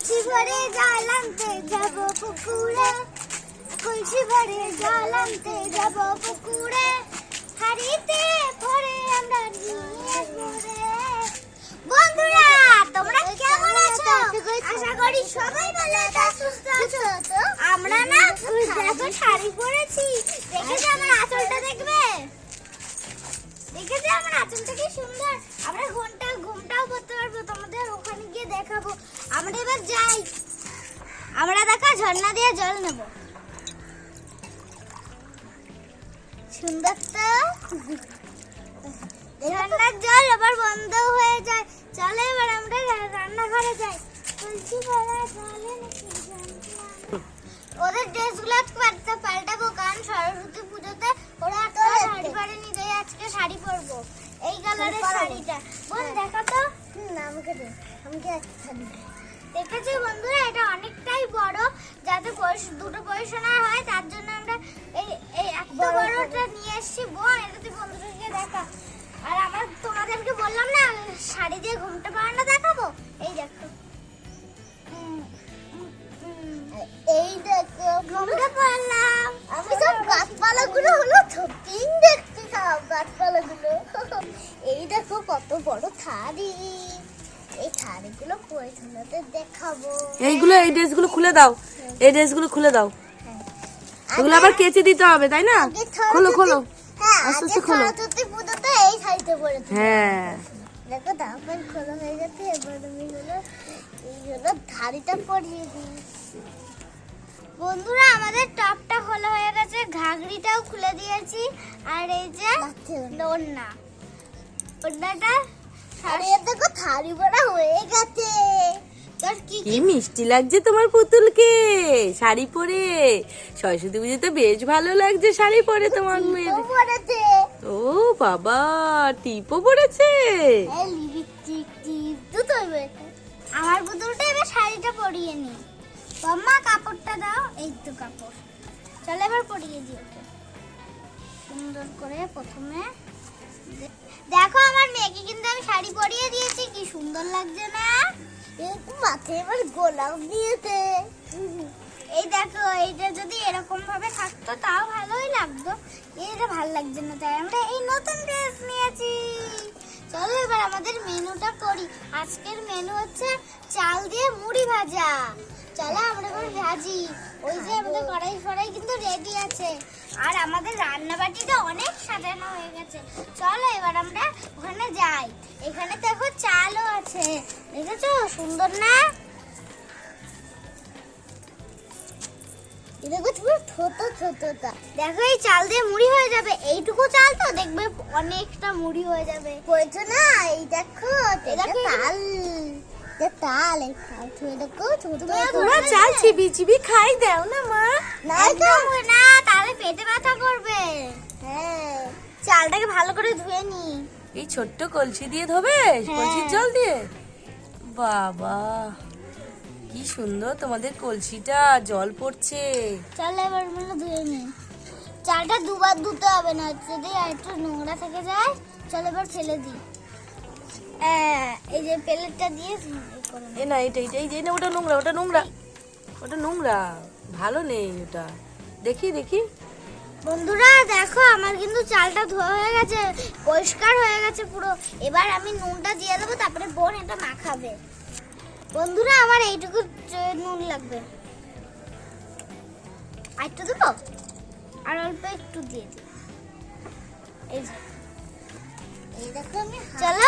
কলসি ভরে জল আনতে যাব পুকুরে, কলসি ভরে জল আনতে যাব পুকুরে, হাড়িতে ভরে আমরা নিয়ে আসবো রে। বন্ধুরা তোমরা কেমন আছো? আশা করি সবাই ভালো আছো, সুস্থ আছো। আমরা না দেখো শাড়ি পরেছি, দেখেছো আমার আঁচলটা? দেখেছো আমার আঁচলটা কি সুন্দর? আমরা ঘুমটাও করতে পারবো, তোমাদের ওখানে গিয়ে দেখাবো। আমরা এবার যাই, আমরা দেখো ঝর্ণা দিয়ে জল নেব। সুন্দর তো ঝর্ণার জল আবার বন্ধ হয়ে যায়। চলো এবার আমরা রান্নাঘরে যাই। বলছি ওদের ড্রেসগুলো পাল্টাবো, কারণ সরস্বতী পুজোতে ওরা একটা শাড়ি পরেনি, তাই আজকে শাড়ি পরবো। এই কালারের শাড়িটা বোন দেখা তো। আমাকে দে, আমাকে শাড়ি দেখেছি বন্ধুরা, এটা অনেকটাই বড়, যাতে দুটো পয়সানা হয়, তার জন্য আমরা এই এত বড়টা নিয়ে এসেছি। বোন এটা তুই বন্ধুদেরকে দেখা। আর আমার তোমাদেরকে বললাম না শাড়ি দিয়ে ঘুমটা পরানো দেখাবো। এই দেখো, এই দেখো ঘুমটা পরালাম। আমি সব গাছপালাগুলো হলো থপিং দেখতে, সব গাছপালাগুলো। এই দেখো কত বড় থারি, এই থারিগুলো পরে তোমাদের দেখাবো। এইগুলো এই ড্রেসগুলো খুলে দাও, এই ড্রেসগুলো খুলে দাও। এগুলো আবার কেচে দিতে হবে তাই না? খোলো খোলো, আস্তে আস্তে খোলো। সরস্বতী পুজোতে এই শাড়িতে পরেছি। হ্যাঁ দেখো তারপর খোলা হয়ে গেছে। এবার আমি হলো ধাড়িটা পরিয়ে দিই। বন্ধুরা আমাদের টপটা খোলা হয়ে গেছে, ঘাগড়িটাও খুলে দিয়েছি, আর এই যে ওড়না, ওড়নাটা সারিয়ে দেখো থারি ভরা হয়ে গেছে। তোর কি মিষ্টি লাগছে তোমার পুতুলকে শাড়ি পরে। সরস্বতী পুজোতে বেশ ভালো লাগছে শাড়ি পরে তোমার মেয়ে। ও বাবা, টিপও পরেছে। লিপস্টিক টিপ দুটোই পরেছে। আমার পুতুলটা এবার শাড়িটা পরিয়ে নি। মাম্মা কাপড়টা দাও। এই তো কাপড়, চলো এবার পরিয়ে দিই ওকে সুন্দর করে। প্রথমে দেখো আমার মেয়েকে কিন্তু আমি শাড়ি পরিয়ে দিয়েছি, কি সুন্দর লাগছে না? মাথায় এবার গোলাপ দিয়েছে। এই দেখো, এইটা যদি এরকম ভাবে থাকতো তাও ভালোই লাগতো, এটা ভালো লাগছে না, তাই আমরা এই নতুন ড্রেস নিয়েছি। চলো এবার আমাদের মেনুটা করি। আজকের মেনু হচ্ছে চাল দিয়ে মুড়ি ভাজা। চলো আমরা এবার ভাজি। ওই যে আমাদের কড়াই ফড়াই কিন্তু রেডি আছে, আর আমাদের রান্না বাটিটা অনেক সাজানো হয়ে গেছে। চলো এবার আমরা ওখানে যাই। এখানে দেখো চালও আছে, দেখেছো সুন্দর না? দেখো এই চাল দিয়ে মুড়ি হয়ে যাবে। এইটুকু চাল তো দেখবে অনেকটা মুড়ি হয়ে যাবে। হয়েছে না? এই দেখো তাল, তাল এই তাল ছুঁয়ে দেখো ছোট তোমরা চাল চিবি চিবি খাই দাও না মা। না তাহলে পেটে ব্যথা করবে। হ্যাঁ, চালটাকে ভালো করে ধুয়ে নি। এই ছোট্ট কলসি দিয়ে ধোবে, কলসির জল দিয়ে। বাবা কি সুন্দর তোমাদের কলসিটা, জল পড়ছে। চল এবার আমরা ধুয়ে নি। চালটা দুবার ধুতে হবে না, যদি একটু নোংরা থেকে যায়। চল এবার ফেলে দিই। এই যে প্লেটটা দিয়ে এ না, এটা এটা এই যে না, ওটা নোংরা, ওটা নোংরা, ওটা নোংরা, ভালো নেই ওটা। দেখি দেখি বন্ধুরা দেখো আমার কিন্তু চালটা ধোয়া হয়ে গেছে, পরিষ্কার হয়ে গেছে পুরো। এবার আমি নুনটা দিয়ে দেবো, তারপরে বোন এটা মাখাবে। বন্ধুরা আমার এইটুকু নুন লাগবে, আর একটু দেবো, আর অল্প একটু দিয়ে দিই। এই দেখো আমি, চলো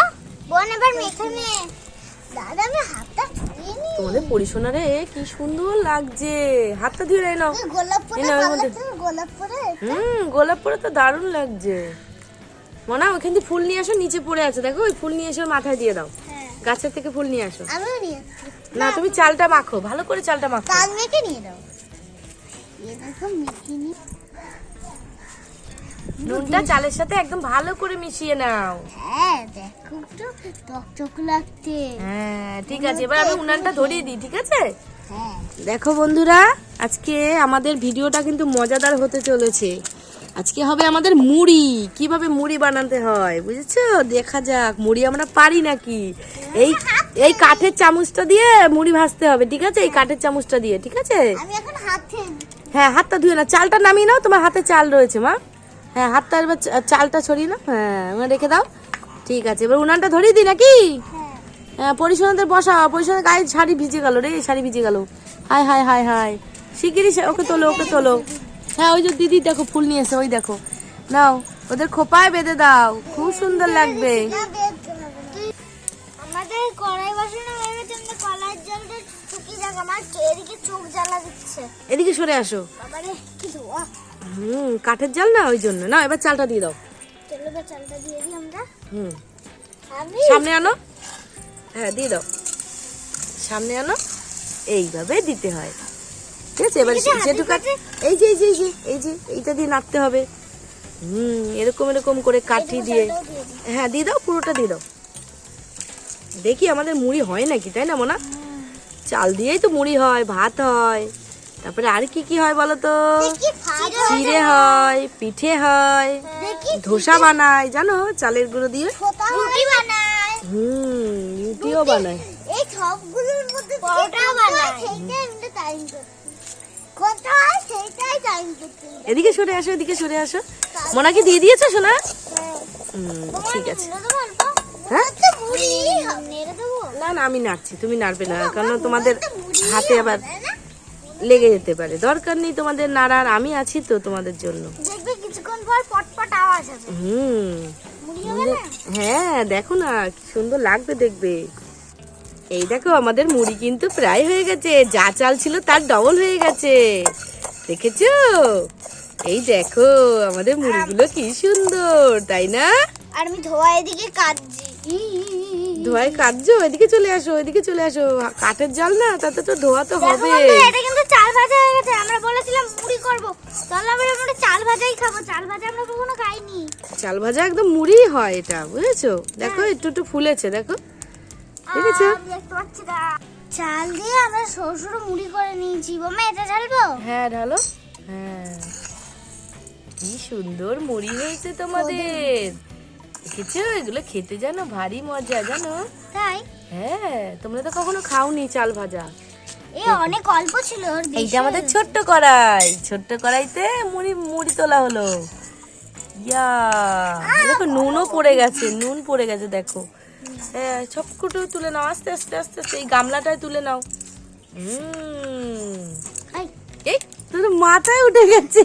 বোন এবার মেখে নে। দাদা আমি হাতটা ধুয়ে নি। তোমাদের পরিশোনা রে কি সুন্দর লাগছে, হাতটা ধুয়ে নাও। গোলাপ পরে গোলাপ পরে গোলাপ পরে তো দারুণ লাগছে। মনা ওখান থেকে ফুল নিয়ে আসো, নিচে পড়ে আছে দেখো, ওই ফুল নিয়ে এসে মাথায় দিয়ে দাও। গাছের থেকে ফুল নিয়ে আসো। আমিও নিয়ে না, তুমি চালটা মাখো, ভালো করে চালটা মাখো। চাল মেখে নিয়ে দাও। এই দেখো মেখে নি। নুনটা চালের সাথে একদম ভালো করে মিশিয়ে নাও। হ্যাঁ দেখো তো টকটক লাগছে। হ্যাঁ ঠিক আছে, এবার আমি উনানটা ধরিয়ে দিই, ঠিক আছে? হ্যাঁ দেখো বন্ধুরা, আজকে আমাদের ভিডিওটা কিন্তু মজাদার হতে চলেছে। আজকে হবে আমাদের মুড়ি। কিভাবে মুড়ি বানাতে হয় বুঝেছো? দেখা যাক মুড়ি আমরা পারি নাকি। এই এই কাঠের চামচটা দিয়ে মুড়ি ভাজতে হবে, ঠিক আছে? এই কাঠের চামচটা দিয়ে, ঠিক আছে? আমি এখন হাতে হ্যাঁ, হাতটা ধুয়ে না, চালটা নামিয়ে নাও, তোমার হাতে চাল রয়েছে মা। হ্যাঁ, হাতটা এবার চালটা ছড়িয়ে নাও। হ্যাঁ, ওখানে রেখে দাও। ঠিক আছে, এবার উনানটা ধরিয়ে দিই নাকি? হ্যাঁ, পরিশোনাদের বসা, পরিশোনাদের গায়ে শাড়ি ভিজে গেল রে, শাড়ি ভিজে গেল। হাই হাই হাই হাই, শিগগিরই ওকে তোলো, ওকে তোলো। হ্যাঁ, ওই যে দিদি দেখো ফুল নিয়ে এসে, ওই দেখো, নাও ওদের খোপায় বেঁধে দাও, খুব সুন্দর লাগবে। আমাদের কড়াই বসানো হয়ে গেছে, আমাদের কলার জলটা শুকিয়ে যাক, আমার এদিকে চোখ জ্বালা দিচ্ছে। এদিকে সরে আসো। বাবারে কি ধোয়া। কাঠের জাল না, ওই জন্য না। এবার চালটা দিয়ে দাও। চলো এবার চালটা দিয়ে দিই আমরা। আমি সামনে আনো। হ্যাঁ, দিয়ে দাও, সামনে আনো। এইভাবে দিতে হয়, ঠিক আছে? এবার যেটুকু এই যে এই যে এই যে এই যে এইটা দিয়ে নাড়তে হবে। এরকম এরকম করে কাঠি দিয়ে। হ্যাঁ, দিয়ে দাও, পুরোটা দিয়ে দাও। দেখি আমাদের মুড়ি হয় নাকি, তাই না মোনা? চাল দিয়েই তো মুড়ি হয়, ভাত হয়, তারপরে আর কি কি হয় বলো তো? চিড়ে হয়, পিঠে হয়, ধোসা বানায়, জানো? চালের গুঁড়ো দিয়ে রুটি বানায়, রুটিও বানায়। এই সবগুলোর মধ্যে পরোটাও বানায়। সেইটা আমরা টাইম করছি, কোনটা হয় সেইটাই টাইম করছি। এদিকে সরে আসো, এদিকে সরে আসো। মোনা কি দিয়ে দিয়েছো সোনা? ঠিক আছে। হ্যাঁ, না না, আমি নাড়ছি, তুমি নাড়বে না, কারণ তোমাদের হাতে আবার লেগে যেতে পারে। দরকার নেই তোমাদের নাড়ার, আমি আছি তো তোমাদের জন্য। দেখবে কিছুক্ষণ পর পটপট আওয়াজ হবে। মুড়ি হবে না? হ্যাঁ, দেখো না কি সুন্দর লাগবে দেখবে। এই দেখো আমাদের মুড়ি কিন্তু প্রায় হয়ে গেছে, যা চাল ছিল তার ডবল হয়ে গেছে, দেখেছো? এই দেখো আমাদের মুড়িগুলো কি সুন্দর, তাই না? আর আমি ধোয়া এদিকে কাটছি। ধোয়ায় কাটছো? এদিকে চলে আসো, এদিকে চলে আসো। কাঠের জাল না, তাতে তো ধোয়া তো হবে। এটা কিন্তু চাল ভাজা হয়ে গেছে। আমরা বলেছিলাম মুড়ি করব, তাহলে আমরা চাল ভাজাই খাবো। চাল ভাজা আমরা কখনো খাইনি। চাল ভাজা একদম মুড়ি হয় এটা, বুঝেছো? দেখো একটু একটু ফুলেছে, দেখো, দেখেছো? দেখতে পাচ্ছি না। চাল দিয়ে আমরা সরু সরু মুড়ি করে নিয়েছি। বোমা এটা ঢালবো? হ্যাঁ, ঢালো। হ্যাঁ, কি সুন্দর মুড়ি হয়েছে তোমাদের, দেখেছো? এগুলো খেতে জানো ভারী মজা, জানো? তাই? হ্যাঁ, তোমরা তো কখনো খাওনি চাল ভাজা। অনেক অল্প ছিল। এইটা আমাদের ছোট্ট কড়াই, ছোট্ট কড়াইতে মুড়ি মুড়ি তোলা হলো। ইয়া, দেখো নুনও পড়ে গেছে, নুন পড়ে গেছে, দেখো। হ্যাঁ, সবকুটো তুলে নাও, আস্তে আস্তে আস্তে আস্তে। এই গামলাটায় তুলে নাও। এই তোর মাথায় উঠে গেছে,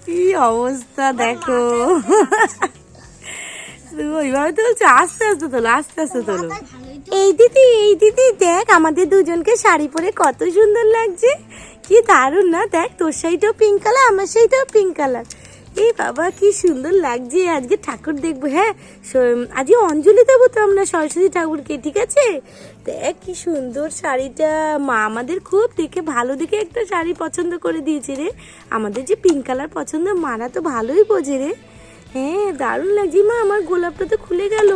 কি অবস্থা দেখো। ওইভাবে তুলছে, আস্তে আস্তে তোলো, আস্তে আস্তে তোলো। এই দিদি, এই দিদি দেখ আমাদের দুজনকে শাড়ি পরে কত সুন্দর লাগছে, কি দারুণ না? দেখ, তোর শাড়িটাও পিঙ্ক কালার, আমার শাড়িটাও পিঙ্ক কালার। এই বাবা কি সুন্দর লাগছে। আজকে ঠাকুর দেখবো। হ্যাঁ, আজকে অঞ্জলি দেবো তো আমরা সরস্বতী ঠাকুরকে, ঠিক আছে? দেখ কি সুন্দর শাড়িটা, মা আমাদের খুব দেখে ভালো দেখে একটা শাড়ি পছন্দ করে দিয়েছে রে। আমাদের যে পিঙ্ক কালার পছন্দ, মারা তো ভালোই বোঝে রে। হ্যাঁ, দারুণ লাগছে। মা আমার গোলাপটা তো খুলে গেল।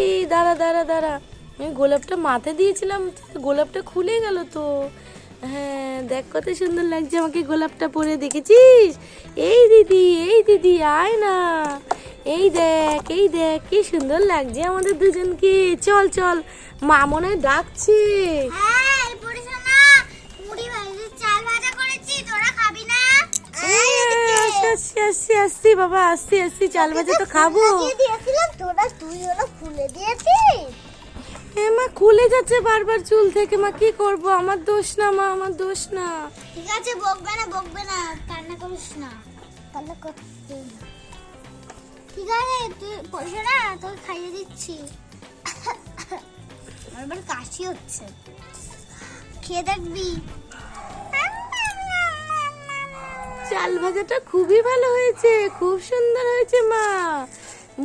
এই দাঁড়া দাঁড়া দাঁড়া, আমি গোলাপটা মাথায় দিয়েছিলাম, গোলাপটা খুলে গেল তো। হ্যাঁ, দেখ কত সুন্দর লাগছে আমাকে গোলাপটা পরে, দেখেছিস? এই দিদি, এই দিদি আয় না, এই দেখ, এই দেখ কি সুন্দর লাগছে আমাদের দুজনকে। চল চল, মা মনে হয় ডাকছে। হ্যাঁ, এই পরিশোনা মুড়ি ভাজি চাল ভাজা করেছি, তোরা খাবি না? আসছি আসছি বাবা, আসছি আসছি, চাল ভাজা তো খাবো। দিয়েছিলাম তোরা, তুই হলো খুলে দিয়েছিস। হ্যাঁ মা, খুলে যাচ্ছে বারবার চুল থেকে। মা কি করব, আমার দোষ না মা, আমার দোষ না। ঠিক আছে, বকবে না বকবে না, কান্না করিস না, কান্না করতে না। ঠিক আছে, তুই পরিশোনা তোকে খাইয়ে দিচ্ছি। আমার কাশি হচ্ছে, খেয়ে দেখবি। চাল ভাজাটা খুবই ভালো হয়েছে, খুব সুন্দর হয়েছে মা,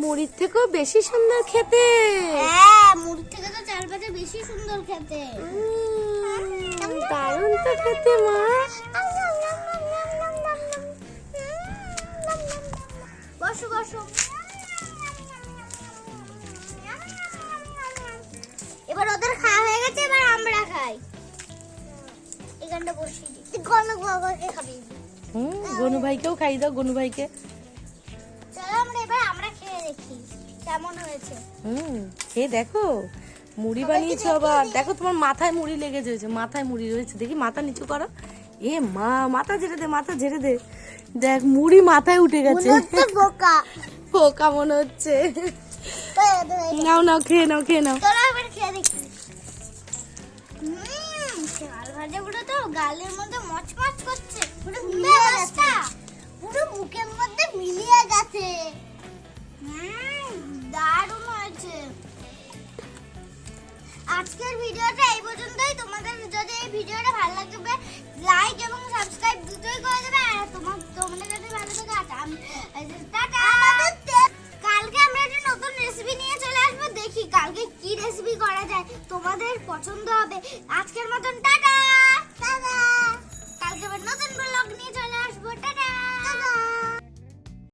মুড়ির থেকেও বেশি সুন্দর খেতে। হ্যাঁ, মুড়ির থেকে তো চাল ভাজা বেশি সুন্দর খেতে। দারুণ তো খেতে মা। বসো বসো, এবার ওদের খাওয়া হয়ে গেছে, এবার আমরা খাই। এখানটা বসিয়ে দিই, গলক বাবাকে খাবি। গনু ভাইকেও খাই দাও, গনু ভাইকে। চলো আমরা খেয়ে দেখি কেমন হয়েছে। খেয়ে দেখো, মুড়ি বানিয়েছো আবার। দেখো তোমার মাথায় মুড়ি লেগে রয়েছে, মাথায় মুড়ি রয়েছে। দেখি মাথা নিচু করো। এ মা, মাথা ঝেড়ে দে, মাথা ঝেড়ে দে। দেখ মুড়ি মাথায় উঠে গেছে। বোকা পোকা মনে হচ্ছে। নাও নাও, খেয়ে নাও, খেয়ে নাও। চলো এবার খেয়ে দেখি। চাল ভাজা গুলো তো গালের মধ্যে মচমচ করছে, পুরো মিলিয়ে গেছে, পুরো মুখের মধ্যে মিলিয়ে গেছে। দারুণ হয়েছে। আজকের ভিডিওটা এই পর্যন্তই। তোমাদের যদি এই ভিডিওটা ভালো লাগবে লাইক এবং সাবস্ক্রাইব দুটোই করে দেবে। আর তোমাদের যদি ভালো লাগে টাটা। কালকে আমরা একটা নতুন রেসিপি নিয়ে চলে আসবো, দেখি কালকে কি রেসিপি করা যায়, তোমাদের পছন্দ হবে। আজকের মতন টাটা।